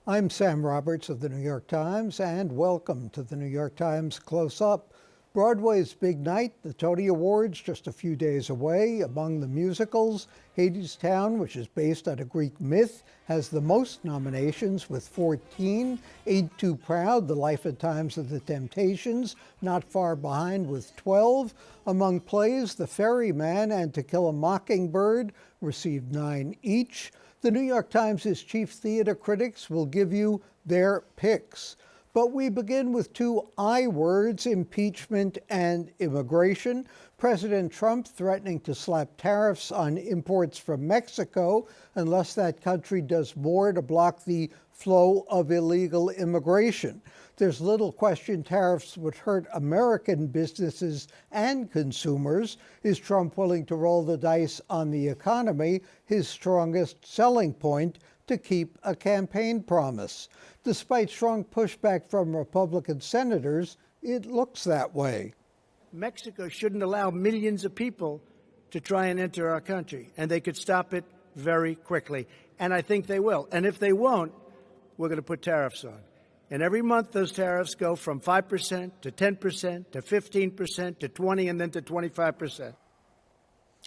I'm Sam Roberts of the New York Times, and welcome to the New York Times Close-Up. Broadway's big night, the Tony Awards, just a few days away. Among the musicals, Hadestown, which is based on a Greek myth, has the most nominations with 14. Ain't Too Proud, The Life and Times of the Temptations, not far behind with 12. Among plays, The Ferryman and To Kill a Mockingbird received 9 each. The New York Times' chief theater critics will give you their picks. But we begin with 2 I words, impeachment and immigration. President Trump threatening to slap tariffs on imports from Mexico unless that country does more to block the flow of illegal immigration. There's little question tariffs would hurt American businesses and consumers. Is Trump willing to roll the dice on the economy, his strongest selling point, to keep a campaign promise? Despite strong pushback from Republican senators, it looks that way. Mexico shouldn't allow millions of people to try and enter our country, and they could stop it very quickly. And I think they will. And if they won't, we're going to put tariffs on. And every month those tariffs go from 5% to 10% to 15% to 20% and then to 25%.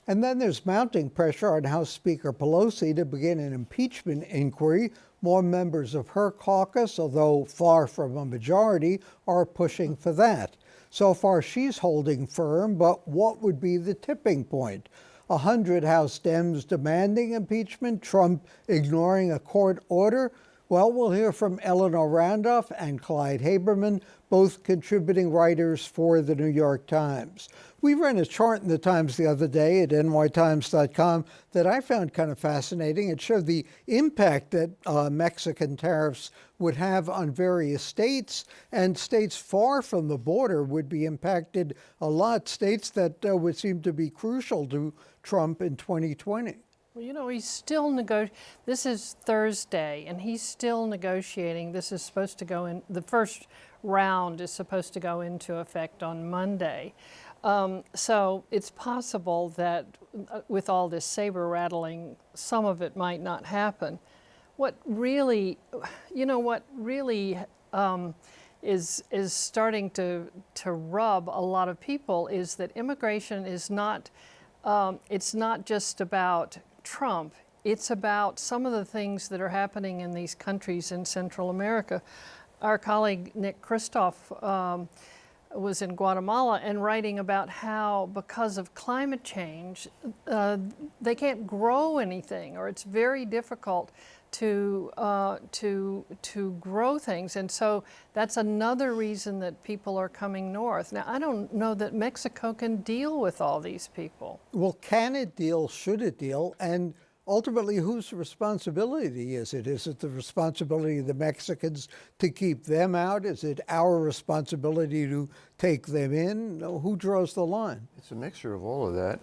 And then there's mounting pressure on House Speaker Pelosi to begin an impeachment inquiry. More members of her caucus, although far from a majority, are pushing for that. So far, she's holding firm, but what would be the tipping point? 100 House Dems demanding impeachment, Trump ignoring a court order? Well, we'll hear from Eleanor Randolph and Clyde Haberman, both contributing writers for the New York Times. We ran a chart in the Times the other day at nytimes.com that I found kind of fascinating. It showed the impact that Mexican tariffs would have on various states, and states far from the border would be impacted a lot, states that would seem to be crucial to Trump in 2020. Well, you know, he's still this is Thursday, and he's still negotiating. This is supposed to go in, the first round is supposed to go into effect on Monday. So it's possible that with all this saber rattling, some of it might not happen. What really is starting to rub a lot of people is that immigration is not, it's not just about Trump. It's about some of the things that are happening in these countries in Central America. Our colleague Nick Kristof was in Guatemala and writing about how, because of climate change, they can't grow anything, or it's very difficult to grow things. And so that's another reason that people are coming north. Now, I don't know that Mexico can deal with all these people. Well, can it deal? Should it deal? And ultimately, whose responsibility is it? Is it the responsibility of the Mexicans to keep them out? Is it our responsibility to take them in? Who draws the line? It's a mixture of all of that.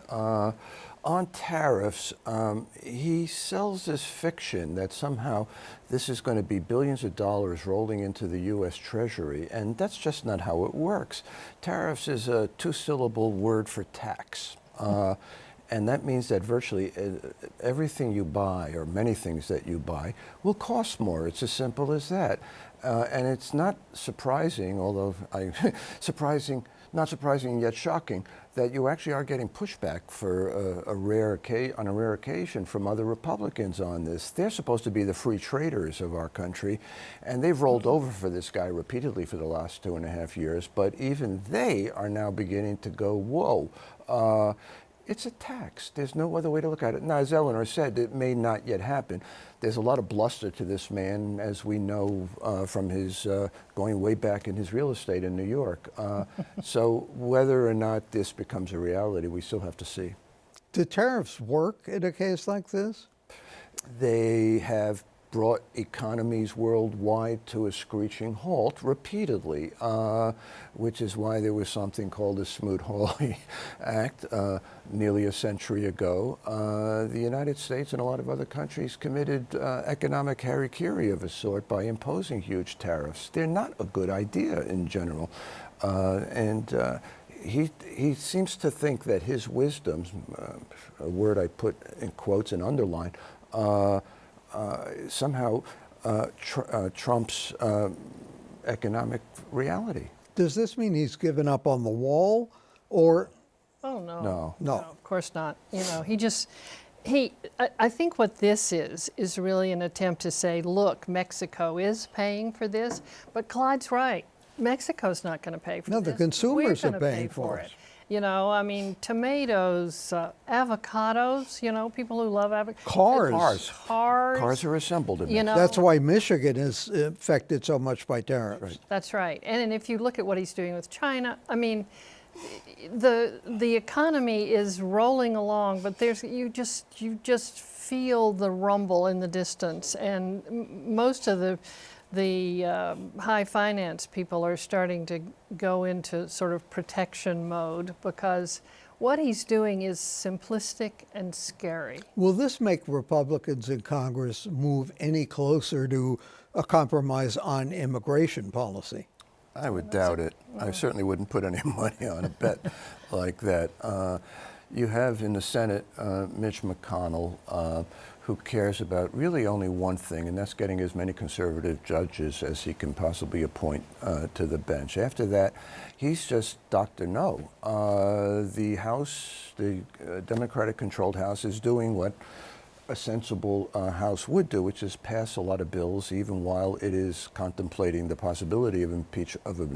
On tariffs, he sells this fiction that somehow this is going to be billions of dollars rolling into the U.S. Treasury, and that's just not how it works. Tariffs is a 2-syllable word for tax. And that means that virtually everything you buy, or many things that you buy, will cost more. It's as simple as that. And it's not surprising, although not surprising yet shocking, that you actually are getting pushback for on a rare occasion from other Republicans on this. They're supposed to be the free traders of our country, and they've rolled over for this guy repeatedly for the last 2.5 years. But even they are now beginning to go, whoa. It's a tax. There's no other way to look at it. Now, as Eleanor said, it may not yet happen. There's a lot of bluster to this man, as we know from his going way back in his real estate in New York. So whether or not this becomes a reality, we still have to see. Do tariffs work in a case like this? They have brought economies worldwide to a screeching halt repeatedly, which is why there was something called the Smoot-Hawley Act nearly a century ago. The United States and a lot of other countries committed economic harikiri of a sort by imposing huge tariffs. They're not a good idea in general. He seems to think that his wisdom, a word I put in quotes and underline, somehow Trump's economic reality. Does this mean he's given up on the wall, or Oh, no. No. No. Of course not. You know, I think what this is really an attempt to say, look, Mexico is paying for this, but Clyde's right. Mexico's not going to pay for No, this. the consumers We're are gonna paying pay for it. You know, I mean, tomatoes, avocados, you know, people who love avocados. Cars. Cars are assembled in You Mexico. know, That's why Michigan is affected so much by tariffs. Right. That's right. And if you look at what he's doing with China, I mean, the economy is rolling along, but you just feel the rumble in the distance, and most of the high finance people are starting to go into sort of protection mode because what he's doing is simplistic and scary. Will this make Republicans in Congress move any closer to a compromise on immigration policy? I would doubt it. I certainly wouldn't put any money on a bet like that. You have in the Senate Mitch McConnell, who cares about really only one thing, and that's getting as many conservative judges as he can possibly appoint to the bench. After that, he's just Dr. No. The House, the Democratic-controlled House, is doing what a sensible House would do, which is pass a lot of bills, even while it is contemplating the possibility of an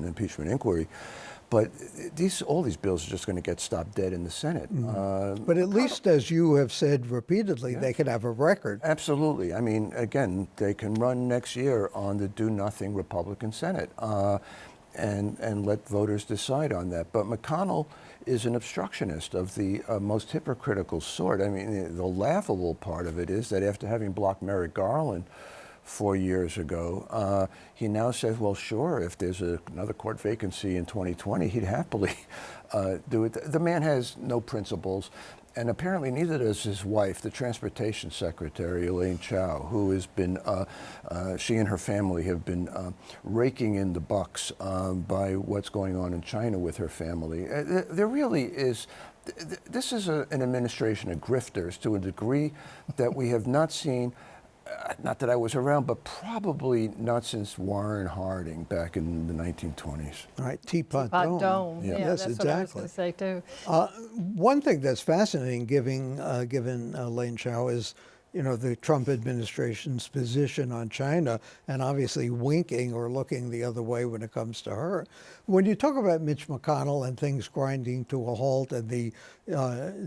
impeachment inquiry. But all these bills are just going to get stopped dead in the Senate. But at least, as you have said repeatedly, they could have a record. Absolutely. I mean, again, they can run next year on the do-nothing Republican Senate and let voters decide on that. But McConnell is an obstructionist of the most hypocritical sort. I mean, the laughable part of it is that after having blocked Merrick Garland 4 years ago, he now says, well, sure, if there's another court vacancy in 2020, he'd happily do it. The man has no principles, and apparently neither does his wife, the transportation secretary, Elaine Chao, who has been, she and her family have been raking in the bucks by what's going on in China with her family. There really is, this is an administration of grifters to a degree that we have not seen. Not that I was around, but probably not since Warren Harding back in the 1920s. All right, Teapot Hot Dome. dome. Yes, That's exactly. what I was going to say too. One thing that's fascinating, given Elaine Chao, is the Trump administration's position on China, and obviously winking or looking the other way when it comes to her. When you talk about Mitch McConnell and things grinding to a halt and the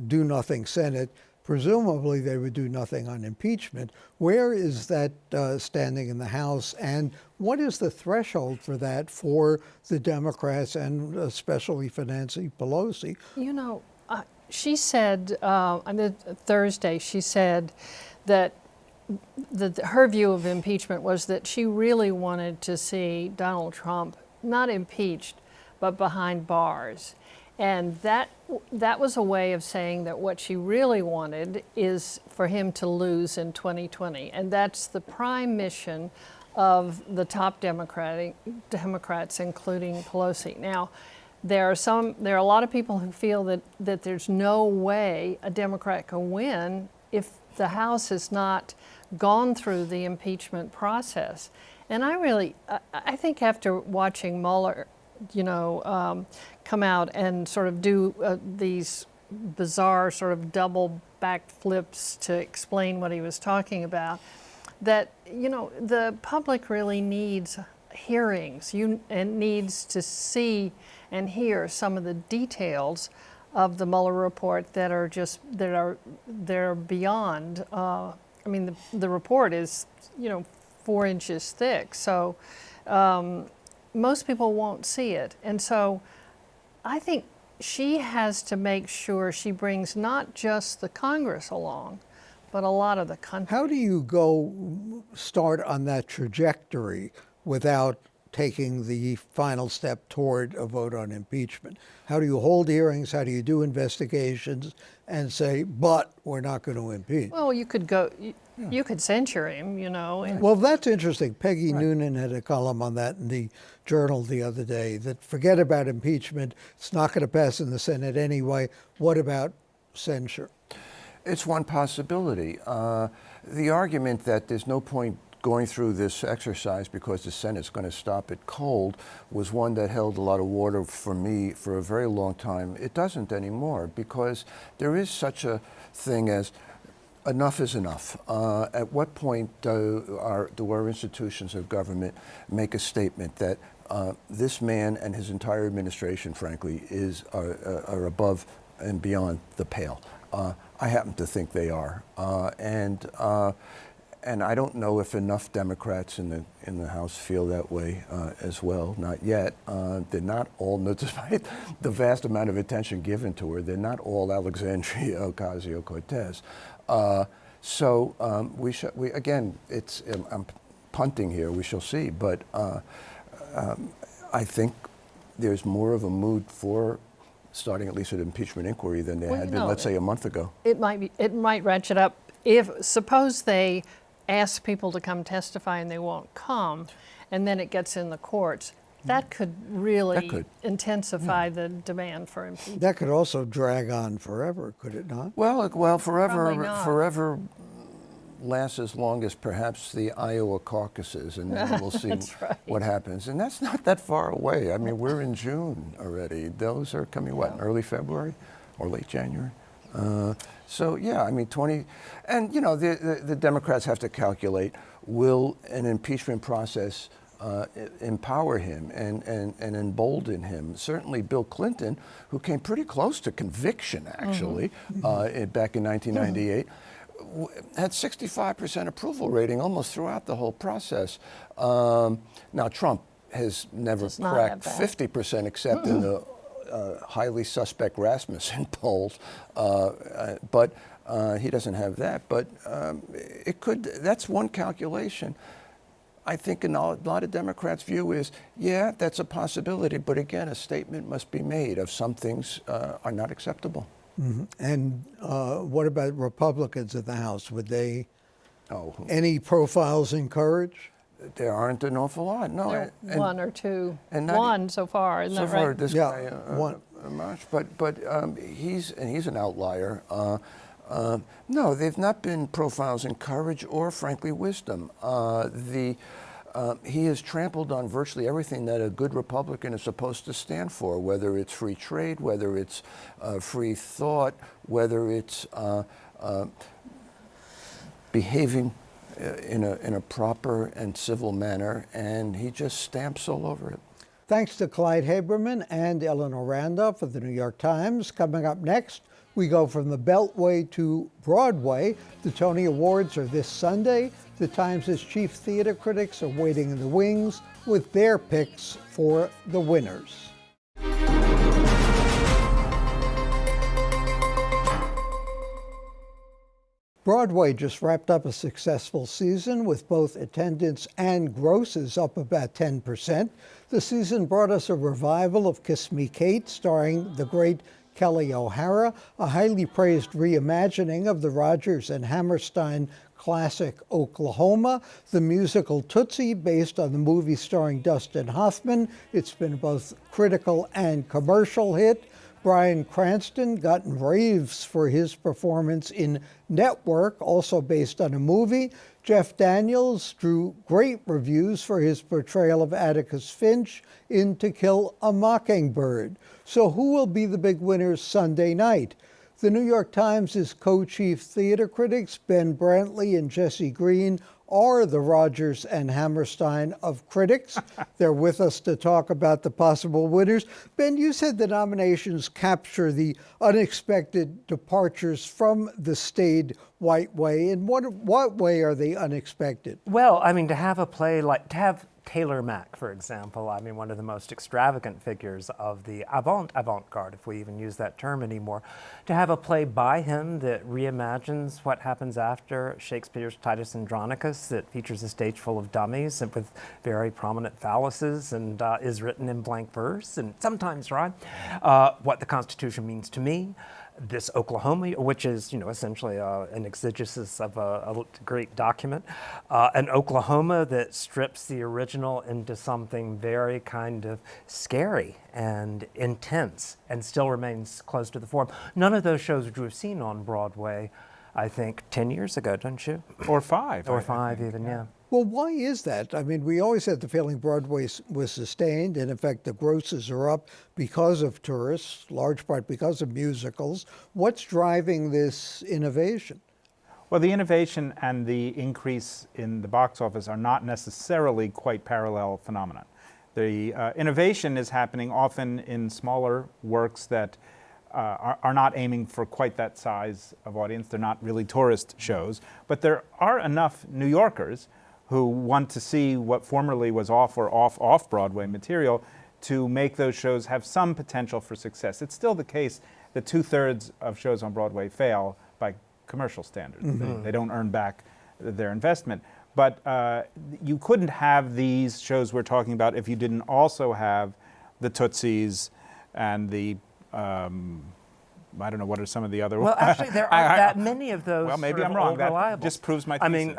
do-nothing Senate, presumably they would do nothing on impeachment. Where is that standing in the House, and what is the threshold for that for the Democrats and especially for Nancy Pelosi? You know, she said on Thursday, she said that her view of impeachment was that she really wanted to see Donald Trump not impeached, but behind bars. And that was a way of saying that what she really wanted is for him to lose in 2020. And that's the prime mission of the top Democrats, including Pelosi. Now, there are a lot of people who feel that there's no way a Democrat can win if the House has not gone through the impeachment process. And I think after watching Mueller, come out and sort of do these bizarre sort of double backflips to explain what he was talking about, that, the public really needs hearings and needs to see and hear some of the details of the Mueller report that are beyond. I mean, the report is, 4 inches thick. So most people won't see it. And so I think she has to make sure she brings not just the Congress along, but a lot of the country. How do you start on that trajectory without taking the final step toward a vote on impeachment? How do you hold hearings? How do you do investigations and say, but we're not going to impeach? Well, you could censure him, and Well, that's interesting. Peggy Noonan had a column on that in the Journal the other day, that forget about impeachment. It's not going to pass in the Senate anyway. What about censure? It's one possibility. The argument that there's no point going through this exercise because the Senate's going to stop it cold was one that held a lot of water for me for a very long time. It doesn't anymore because there is such a thing as enough is enough. At what point do our institutions of government make a statement that this man and his entire administration, frankly, are above and beyond the pale? I happen to think they are, and I don't know if enough Democrats in the House feel that way as well. Not yet. They're not all, despite the vast amount of attention given to her, they're not all Alexandria Ocasio-Cortez. So we again, I'm punting here. We shall see, but I think there's more of a mood for starting at least an impeachment inquiry than there had been, let's say, a month ago. It might ratchet up. Suppose they ask people to come testify and they won't come, and then it gets in the courts. That could really intensify the demand for impeachment. That could also drag on forever, could it not? Well, Probably not. forever lasts as long as perhaps the Iowa caucuses, and then we'll see what happens. And that's not that far away. I mean, we're in June already. Those are coming, what, in early February or late January? So, yeah, I mean, and, you know, the Democrats have to calculate, will an impeachment process empower him and embolden him? Certainly Bill Clinton, who came pretty close to conviction, actually, back in 1998, had 65% approval rating almost throughout the whole process. Now, Trump has never cracked 50% except in the highly suspect Rasmussen polls, but he doesn't have that. But that's one calculation. I think a lot of Democrats' view is, yeah, that's a possibility, but again, a statement must be made of some things are not acceptable. Mm-hmm. And what about Republicans in the House? Would they, any profiles encourage? There aren't an awful lot, no. One or two. One so far, isn't that right? This guy, Marsh, but he's an outlier. No, they've not been profiles in courage or, frankly, wisdom. He has trampled on virtually everything that a good Republican is supposed to stand for, whether it's free trade, whether it's free thought, whether it's behaving in a proper and civil manner, and he just stamps all over it. Thanks to Clyde Haberman and Eleanor Randolph of the New York Times. Coming up next, we go from the Beltway to Broadway. The Tony Awards are this Sunday. The Times' chief theater critics are waiting in the wings with their picks for the winners. Broadway just wrapped up a successful season with both attendance and grosses up about 10%. The season brought us a revival of Kiss Me Kate, starring the great Kelly O'Hara, a highly praised reimagining of the Rodgers and Hammerstein classic Oklahoma, the musical Tootsie, based on the movie starring Dustin Hoffman. It's been both critical and commercial hit. Bryan Cranston got raves for his performance in Network, also based on a movie. Jeff Daniels drew great reviews for his portrayal of Atticus Finch in To Kill a Mockingbird. So who will be the big winners Sunday night? The New York Times' co-chief theater critics, Ben Brantley and Jesse Green, are the Rodgers and Hammerstein of critics. They're with us to talk about the possible winners. Ben, you said the nominations capture the unexpected departures from the staid white way. In what way are they unexpected? Well, I mean, to have a play like, to have Taylor Mack, for example, I mean, one of the most extravagant figures of the avant-garde, if we even use that term anymore, to have a play by him that reimagines what happens after Shakespeare's Titus Andronicus, that features a stage full of dummies and with very prominent phalluses and is written in blank verse and sometimes rhyme, what the Constitution means to me. This Oklahoma, which is, you know, essentially an exegesis of a great document, an Oklahoma that strips the original into something very kind of scary and intense and still remains close to the form. None of those shows which we've seen on Broadway I think, 10 years ago, don't you? Or 5. Or I 5 think, even, yeah. Well, why is that? I mean, we always had the feeling Broadway was sustained, and in fact, the grosses are up because of tourists, large part because of musicals. What's driving this innovation? Well, the innovation and the increase in the box office are not necessarily quite parallel phenomena. The innovation is happening often in smaller works that are not aiming for quite that size of audience. They're not really tourist shows, but there are enough New Yorkers who want to see what formerly was off Broadway material to make those shows have some potential for success. It's still the case that 2/3 of shows on Broadway fail by commercial standards. They don't earn back their investment. But you couldn't have these shows we're talking about if you didn't also have the Tootsies and the I don't know, what are some of the other ones? Well, actually, there aren't that many of those. Well, maybe sort I'm of wrong. old That reliables. just proves my I thesis. mean,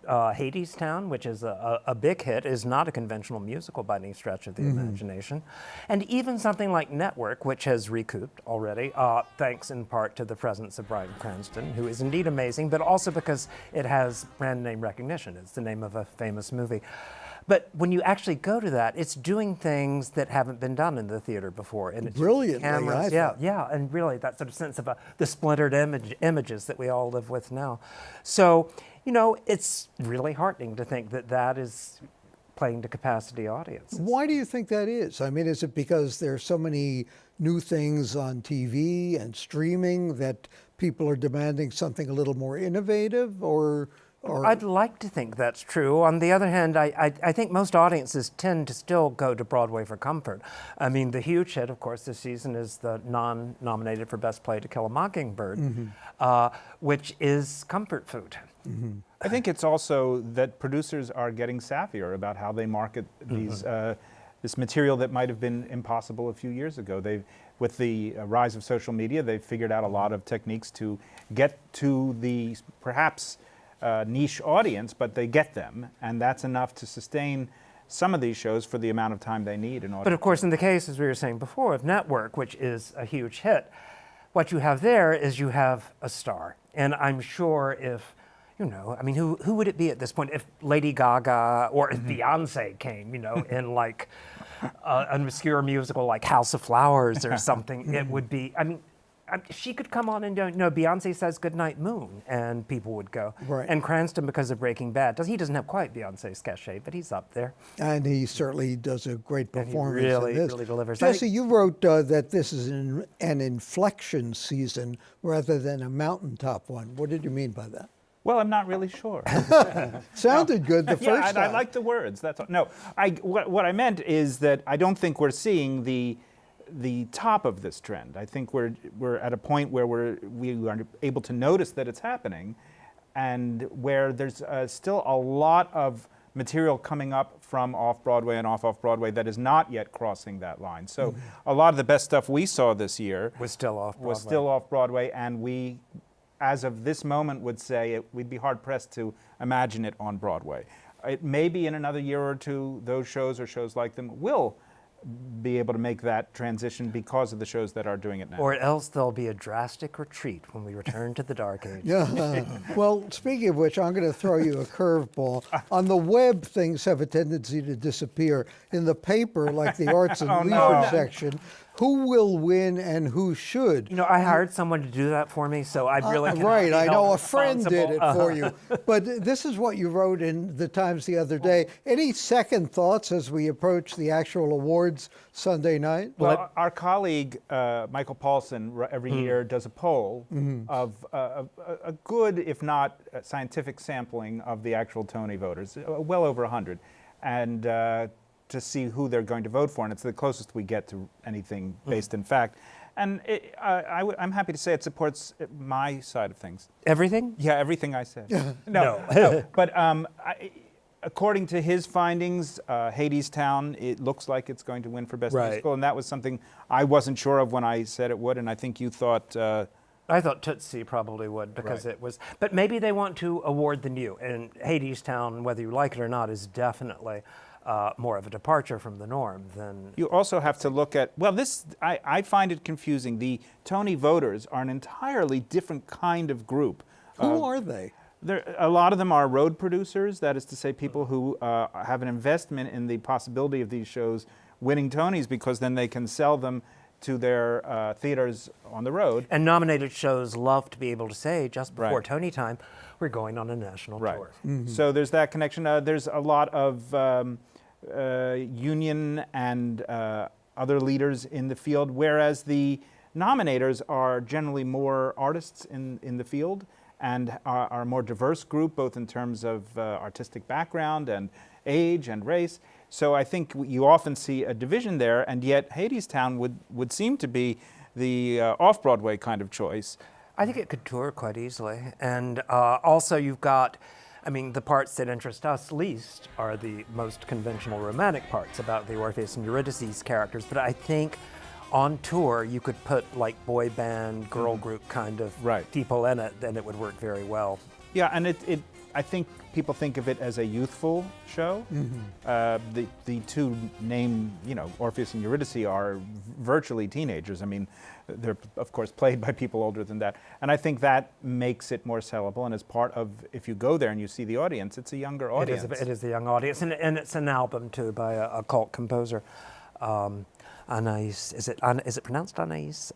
Hadestown, which is a big hit, is not a conventional musical by any stretch of the imagination. And even something like Network, which has recouped already, thanks in part to the presence of Bryan Cranston, who is indeed amazing, but also because it has brand name recognition. It's the name of a famous movie. But when you actually go to that, it's doing things that haven't been done in the theater before. And it's Brilliantly, cameras, I thought. yeah, and really that sort of sense of the splintered images that we all live with now. So, you know, it's really heartening to think that that is playing to capacity audiences. Why do you think that is? I mean, is it because there's so many new things on TV and streaming that people are demanding something a little more innovative, or I'd like to think that's true. On the other hand, I think most audiences tend to still go to Broadway for comfort. I mean, the huge hit, of course, this season is the nominated for Best Play To Kill a Mockingbird, which is comfort food. I think it's also that producers are getting savvier about how they market these this material that might have been impossible a few years ago. With the rise of social media, they've figured out a lot of techniques to get to the perhaps niche audience, but they get them, and that's enough to sustain some of these shows for the amount of time they need in order. But of course, in the case, as we were saying before, of Network, which is a huge hit, what you have there is you have a star. And I'm sure if, you know, I mean, who would it be at this point? If Lady Gaga or if Beyonce came, you know, in like an obscure musical like House of Flowers or something, it would be, I mean, she could come on and, you know, Beyonce says Goodnight Moon, and people would go. Right. And Cranston, because of Breaking Bad, he doesn't have quite Beyonce's cachet, but he's up there. and he certainly does a great And he performance really, in this. really delivers. Jesse, you wrote that this is an inflection season rather than a mountaintop one. What did you mean by that? Well, I'm not really sure. Sounded good the Yeah, first I time. like the words. That's all. No. What I meant is that I don't think we're seeing the top of this trend. I think we're at a point where we are able to notice that it's happening, and where there's still a lot of material coming up from off-Broadway and off-Broadway that is not yet crossing that line. So a lot of the best stuff we saw this year was still off-Broadway. was still off-Broadway, and we, as of this moment, would say we'd be hard-pressed to imagine it on Broadway. It may be in another year or two, those shows or shows like them will be able to make that transition because of the shows that are doing it now. Or else there'll be a drastic retreat when we return to the Dark Ages. Yeah. Well, speaking of which, I'm going to throw you a curveball. On the web, things have a tendency to disappear. In the paper, like the arts and leisure section, who will win and who should? You know, I hired someone to do that for me, so I really cannot Right, be I know held a friend did it responsible. for you. But this is what you wrote in the Times the other day. Any second thoughts as we approach the actual awards Sunday night? Well, our colleague, Michael Paulson, every year does a poll of a good, if not scientific sampling of the actual Tony voters, well over 100, and to see who they're going to vote for. And it's the closest we get to anything based in fact. And I'm happy to say it supports my side of things. Everything? Yeah, everything I said. No. No. But according to his findings, Hadestown, it looks like it's going to win for Best Right. Musical, and that was something I wasn't sure of when I said it would, and I think you thought I thought Tootsie probably would because Right. it was, but maybe they want to award the new. And Hadestown, whether you like it or not, is definitely more of a departure from the norm than. You also have to look at, well, I find it confusing. The Tony voters are an entirely different kind of group. Who are they? A lot of them are road producers, that is to say, people who have an investment in the possibility of these shows winning Tonys because then they can sell them to their theaters on the road. And nominated shows love to be able to say just before Right. Tony time, we're going on a national tour. So there's that connection. There's a lot of union and other leaders in the field, whereas the nominators are generally more artists in the field and are a more diverse group, both in terms of artistic background and age and race. So I think you often see a division there, and yet Hadestown would seem to be the off-Broadway kind of choice. I think it could tour quite easily. And also you've got, I mean, the parts that interest us least are the most conventional romantic parts about the Orpheus and Eurydice characters. But I think on tour you could put like boy band, girl group kind of people in it, and it would work very well. Yeah, and I think people think of it as a youthful show. The two named, Orpheus and Eurydice are virtually teenagers. I mean, they're of course played by people older than that, and I think that makes it more sellable. And as part of, if you go there and you see the audience, it's a younger audience. It is a young audience, and it's an album too by a cult composer, Anais. Is it pronounced Anais?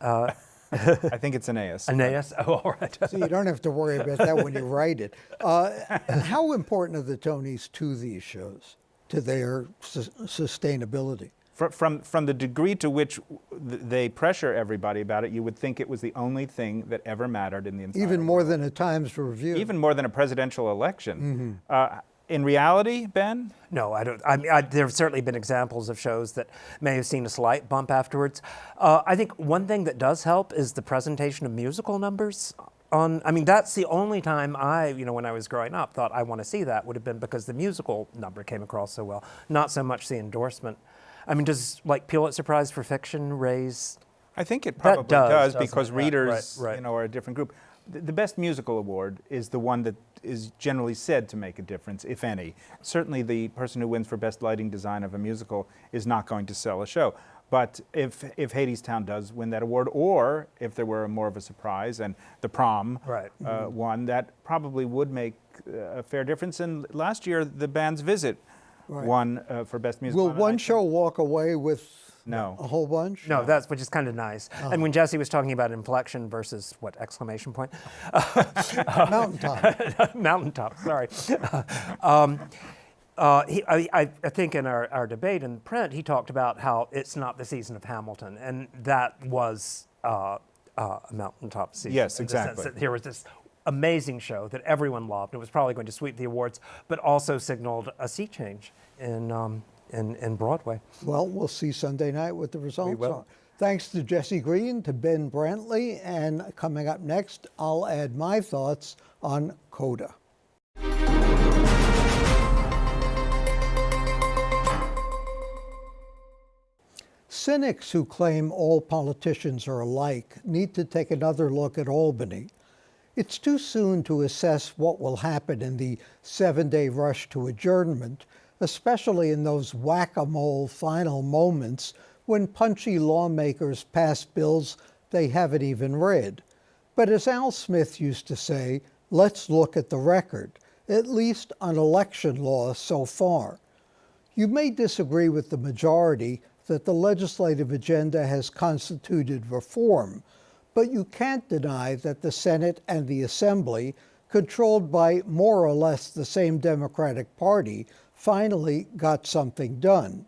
I think it's Aeneas. Aeneas? Oh, all right. So you don't have to worry about that when you write it. How important are the Tonys to these shows, to their sustainability? From the degree to which they pressure everybody about it, you would think it was the only thing that ever mattered in the entire Even more world. than a Times Review. Even more than a presidential election. In reality, Ben? No, I don't. I mean, there have certainly been examples of shows that may have seen a slight bump afterwards. I think one thing that does help is the presentation of musical numbers. I mean, that's the only time when I was growing up, thought I want to see that would have been because the musical number came across so well, not so much the endorsement. I mean, does like Pulitzer Prize for Fiction raise? I think it probably does because it? readers, Right. are a different group. The best musical award is the one that is generally said to make a difference, if any. Certainly the person who wins for best lighting design of a musical is not going to sell a show. But if Hadestown does win that award, or if there were more of a surprise and The Prom won, that probably would make a fair difference. And last year, The Band's Visit won for best musical. Will one show walk away with No. a whole bunch? No, that's which is kind of nice. And when Jesse was talking about inflection versus what exclamation point? Mountaintop. Mountaintop. Sorry. I think in our debate in print, he talked about how it's not the season of Hamilton, and that was a mountaintop season. Yes, in the sense exactly. that here was this amazing show that everyone loved. It was probably going to sweep the awards, but also signaled a sea change in Broadway. Well, we'll see Sunday night what the results will. are. Thanks to Jesse Green, to Ben Brantley, and coming up next, I'll add my thoughts on CODA. Cynics who claim all politicians are alike need to take another look at Albany. It's too soon to assess what will happen in the 7-day rush to adjournment, especially in those whack-a-mole final moments when punchy lawmakers pass bills they haven't even read. But as Al Smith used to say, let's look at the record, at least on election law so far. You may disagree with the majority that the legislative agenda has constituted reform, but you can't deny that the Senate and the Assembly, controlled by more or less the same Democratic Party, finally got something done.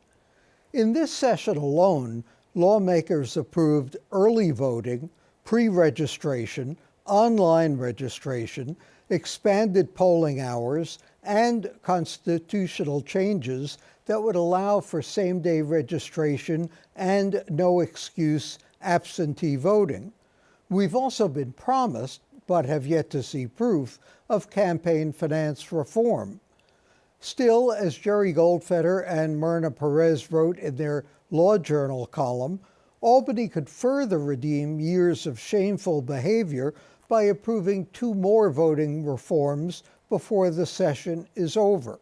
In this session alone, lawmakers approved early voting, pre-registration, online registration, expanded polling hours, and constitutional changes that would allow for same-day registration and no-excuse absentee voting. We've also been promised, but have yet to see proof, of campaign finance reform. Still, as Jerry Goldfeder and Myrna Perez wrote in their Law Journal column, Albany could further redeem years of shameful behavior by approving 2 more voting reforms before the session is over.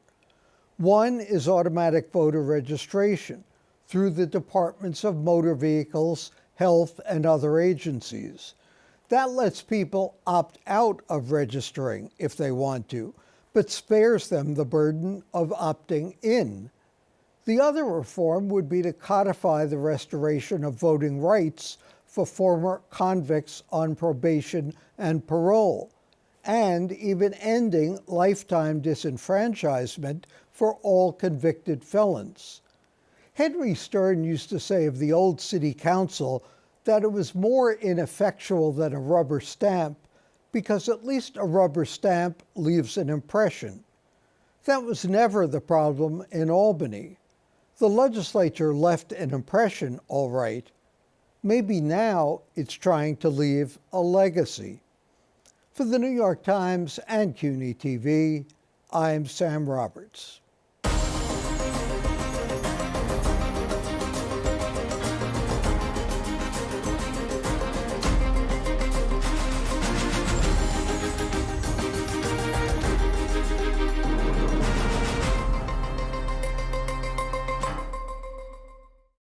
One is automatic voter registration through the Departments of Motor Vehicles, Health, and other agencies. That lets people opt out of registering if they want to, but spares them the burden of opting in. The other reform would be to codify the restoration of voting rights for former convicts on probation and parole, and even ending lifetime disenfranchisement for all convicted felons. Henry Stern used to say of the old city council that it was more ineffectual than a rubber stamp because at least a rubber stamp leaves an impression. That was never the problem in Albany. The legislature left an impression, all right. Maybe now it's trying to leave a legacy. For the New York Times and CUNY TV, I'm Sam Roberts.